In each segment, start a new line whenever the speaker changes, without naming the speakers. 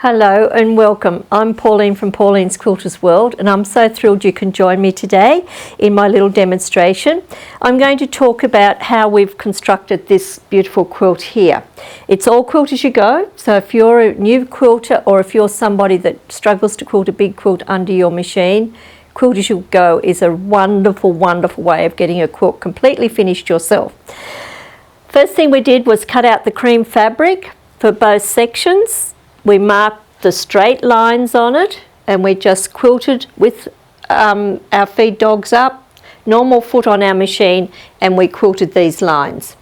Hello and welcome. I'm Pauline from Pauline's Quilters World, and I'm so thrilled you can join me today in my little demonstration. I'm going to talk about how we've constructed this beautiful quilt here. It's all quilt as you go, so if you're a new quilter or if you're somebody that struggles to quilt a big quilt under your machine, quilt as you go is a wonderful, wonderful way of getting a quilt completely finished yourself. First thing we did was cut out the cream fabric for both sections. We marked the straight lines on it and we just quilted with our feed dogs up, normal foot on our machine, and we quilted these lines.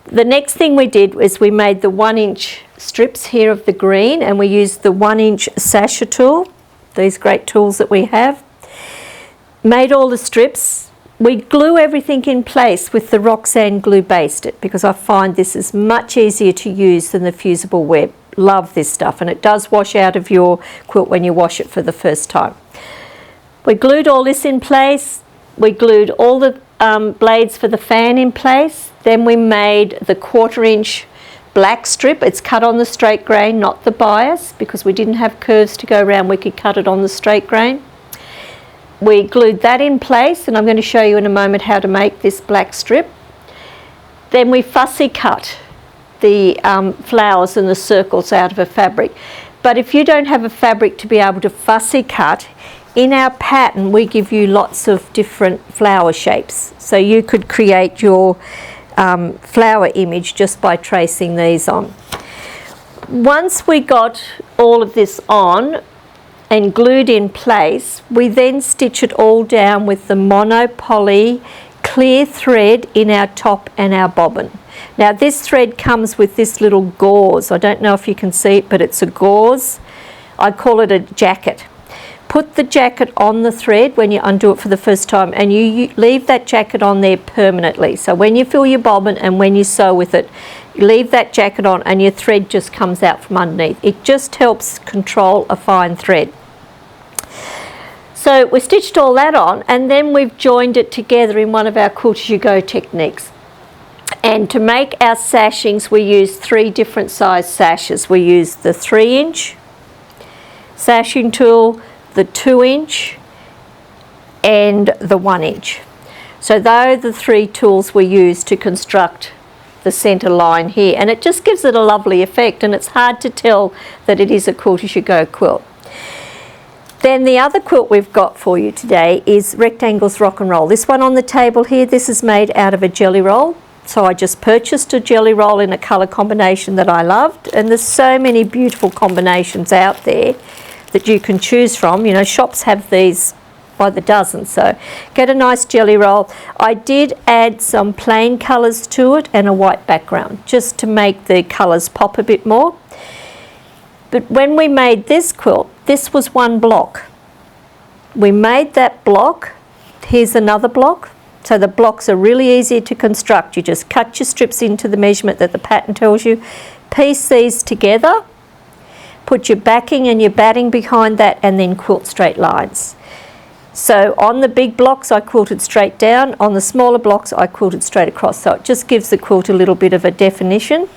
The next thing we did was we made the 1-inch strips here of the green, and we used the 1-inch sasha tool, these great tools that we have. Made all the strips. We glue everything in place with the Roxanne glue basted because I find this is much easier to use than the fusible web. Love this stuff, and it does wash out of your quilt when you wash it for the first time. We glued all this in place. We glued all the blades for the fan in place. Then we made the 1/4-inch black strip. It's cut on the straight grain, not the bias, because we didn't have curves to go around. We could cut it on the straight grain. We glued that in place, and I'm going to show you in a moment how to make this black strip. Then we fussy cut the flowers and the circles out of a fabric. But if you don't have a fabric to be able to fussy cut, in our pattern we give you lots of different flower shapes. So you could create your flower image just by tracing these on. Once we got all of this on and glued in place, we then stitch it all down with the monopoly clear thread in our top and our bobbin. Now this thread comes with this little gauze. I don't know if you can see it, but it's a gauze. I call it a jacket. Put the jacket on the thread when you undo it for the first time, and you leave that jacket on there permanently. So when you fill your bobbin and when you sew with it, you leave that jacket on and your thread just comes out from underneath. It just helps control a fine thread. So we stitched all that on, and then we've joined it together in one of our quilt as you go techniques. And to make our sashings, we use 3 different size sashes. We use the 3-inch sashing tool, the 2-inch, and the 1-inch. So those are the 3 tools we use to construct the centre line here, and it just gives it a lovely effect, and it's hard to tell that it is a quilt as you go quilt. Then the other quilt we've got for you today is Rectangles Rock and Roll. This one on the table here, this is made out of a jelly roll. So I just purchased a jelly roll in a colour combination that I loved, and there's so many beautiful combinations out there that you can choose from. You know, shops have these by the dozen, so get a nice jelly roll. I did add some plain colours to it and a white background just to make the colours pop a bit more. But when we made this quilt, this was one block. We made that block. Here's another block. So the blocks are really easy to construct. You just cut your strips into the measurement that the pattern tells you, piece these together, put your backing and your batting behind that, and then quilt straight lines. So on the big blocks I quilted straight down, on the smaller blocks I quilted straight across, so it just gives the quilt a little bit of a definition.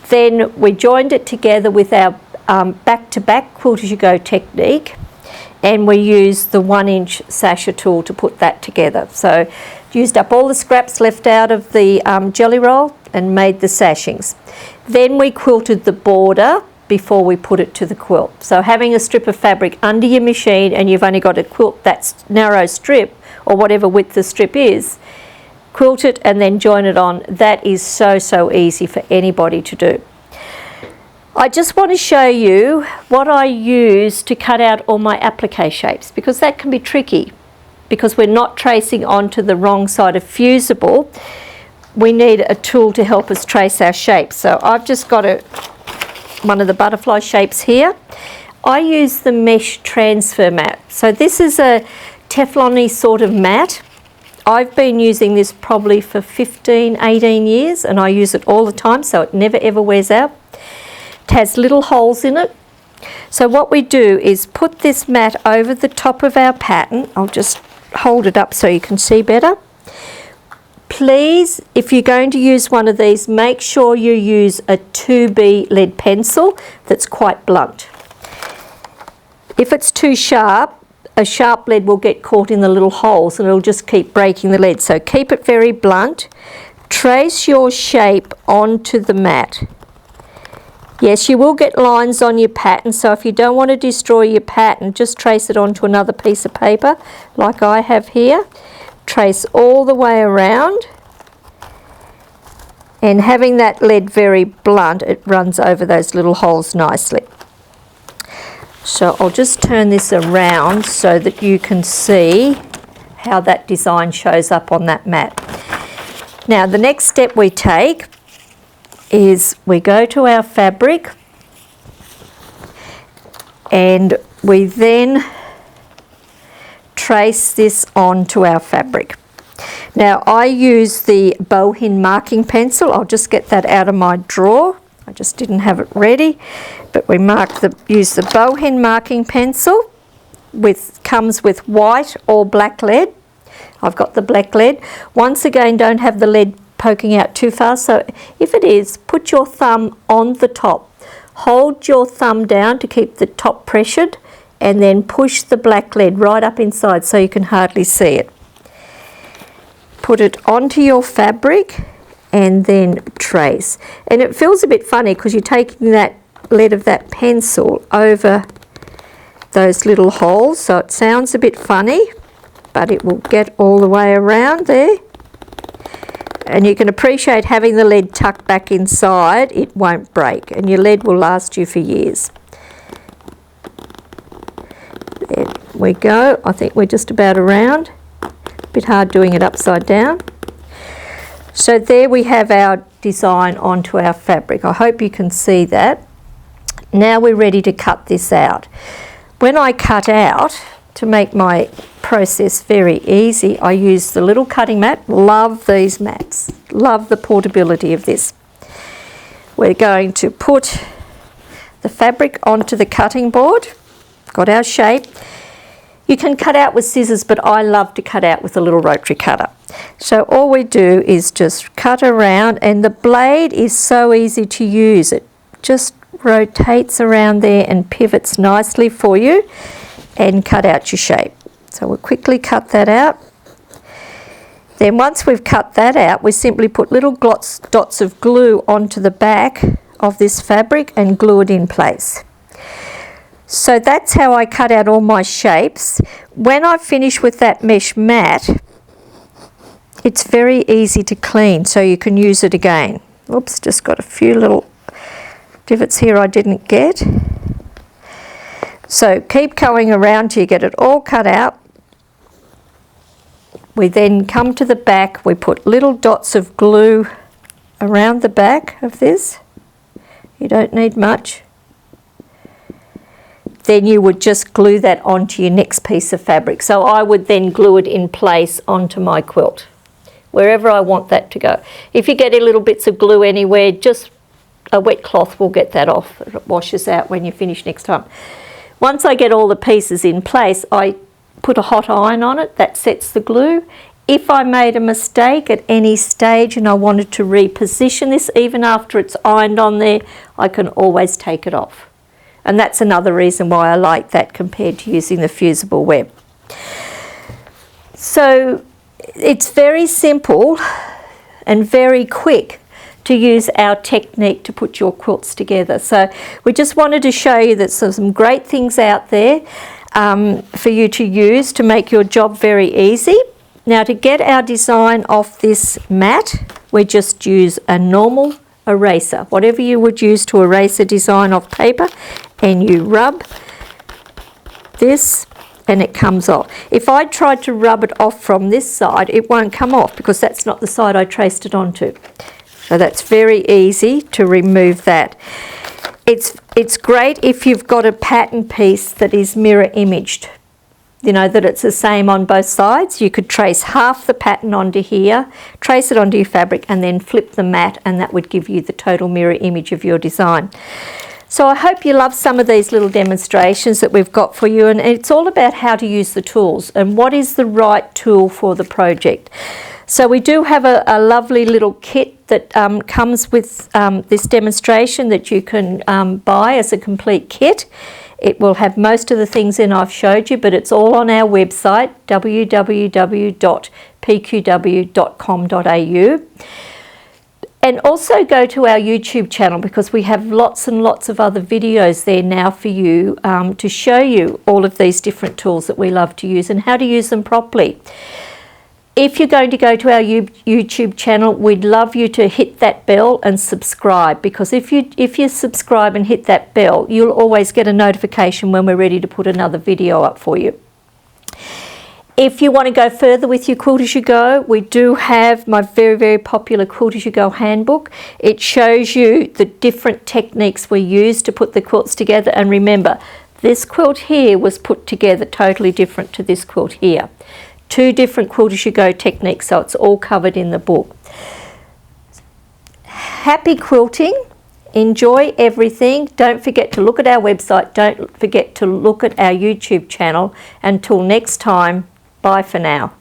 Then we joined it together with our back-to-back quilt as you go technique, and we used the 1-inch sasha tool to put that together. So used up all the scraps left out of the jelly roll and made the sashings. Then we quilted the border before we put it to the quilt. So having a strip of fabric under your machine and you've only got to quilt that narrow strip or whatever width the strip is, quilt it and then join it on. That is so easy for anybody to do. I just want to show you what I use to cut out all my applique shapes, because that can be tricky because we're not tracing onto the wrong side of fusible. We need a tool to help us trace our shapes. So I've just got one of the butterfly shapes here. I use the mesh transfer mat. So this is a Teflon-y sort of mat. I've been using this probably for 15-18 years, and I use it all the time, so it never ever wears out. It has little holes in it. So what we do is put this mat over the top of our pattern. I'll just hold it up so you can see better. Please, if you're going to use one of these, make sure you use a 2B lead pencil that's quite blunt. If it's too sharp, a sharp lead will get caught in the little holes and it'll just keep breaking the lead. So keep it very blunt. Trace your shape onto the mat. Yes, you will get lines on your pattern, so if you don't want to destroy your pattern, just trace it onto another piece of paper like I have here. Trace all the way around. And having that lead very blunt, it runs over those little holes nicely. So I'll just turn this around so that you can see how that design shows up on that mat. Now the next step we take is we go to our fabric and we then trace this onto our fabric. Now I use the Bohin marking pencil. I'll just get that out of my drawer. I just didn't have it ready, but we use the Bohin marking pencil. Comes with white or black lead. I've got the black lead. Once again, don't have the lead poking out too far. So if it is, put your thumb on the top. Hold your thumb down to keep the top pressured, and then push the black lead right up inside so you can hardly see it. Put it onto your fabric and then trace. And it feels a bit funny because you're taking that lead of that pencil over those little holes, so it sounds a bit funny, but it will get all the way around there. And you can appreciate having the lead tucked back inside, it won't break, and your lead will last you for years. There we go. I think we're just about around. Bit hard doing it upside down. So there we have our design onto our fabric. I hope you can see that. Now we're ready to cut this out. When I cut out, to make my process very easy, I use the little cutting mat. Love these mats. Love the portability of this. We're going to put the fabric onto the cutting board. Got our shape. You can cut out with scissors, but I love to cut out with a little rotary cutter. So all we do is just cut around, and the blade is so easy to use. It just rotates around there and pivots nicely for you, and cut out your shape. So we'll quickly cut that out. Then once we've cut that out, we simply put little dots of glue onto the back of this fabric and glue it in place. So that's how I cut out all my shapes. When I finish with that mesh mat, it's very easy to clean, so you can use it again. Oops, just got a few little divots here I didn't get. So keep going around till you get it all cut out. We then come to the back, we put little dots of glue around the back of this. You don't need much. Then you would just glue that onto your next piece of fabric. So I would then glue it in place onto my quilt, wherever I want that to go. If you get little bits of glue anywhere, just a wet cloth will get that off. It washes out when you finish next time. Once I get all the pieces in place, I put a hot iron on it. That sets the glue. If I made a mistake at any stage and I wanted to reposition this, even after it's ironed on there, I can always take it off. And that's another reason why I like that compared to using the fusible web. So it's very simple and very quick to use our technique to put your quilts together. So we just wanted to show you that there's some great things out there for you to use to make your job very easy. Now to get our design off this mat, we just use a normal eraser, whatever you would use to erase a design off paper, and you rub this and it comes off. If I tried to rub it off from this side, it won't come off because that's not the side I traced it onto. So that's very easy to remove that. It's great if you've got a pattern piece that is mirror imaged, you know, that it's the same on both sides. You could trace half the pattern onto here, trace it onto your fabric, and then flip the mat, and that would give you the total mirror image of your design. So I hope you love some of these little demonstrations that we've got for you, and it's all about how to use the tools and what is the right tool for the project. So we do have a lovely little kit that comes with this demonstration that you can buy as a complete kit. It will have most of the things in I've showed you, but it's all on our website, www.pqw.com.au. And also go to our YouTube channel, because we have lots and lots of other videos there now for you to show you all of these different tools that we love to use and how to use them properly. If you're going to go to our YouTube channel, we'd love you to hit that bell and subscribe, because if you subscribe and hit that bell, you'll always get a notification when we're ready to put another video up for you. If you want to go further with your Quilt As You Go, we do have my very, very popular Quilt As You Go handbook. It shows you the different techniques we use to put the quilts together. And remember, this quilt here was put together totally different to this quilt here. 2 different Quilt As You Go techniques, so it's all covered in the book. Happy quilting. Enjoy everything. Don't forget to look at our website. Don't forget to look at our YouTube channel. Until next time, bye for now.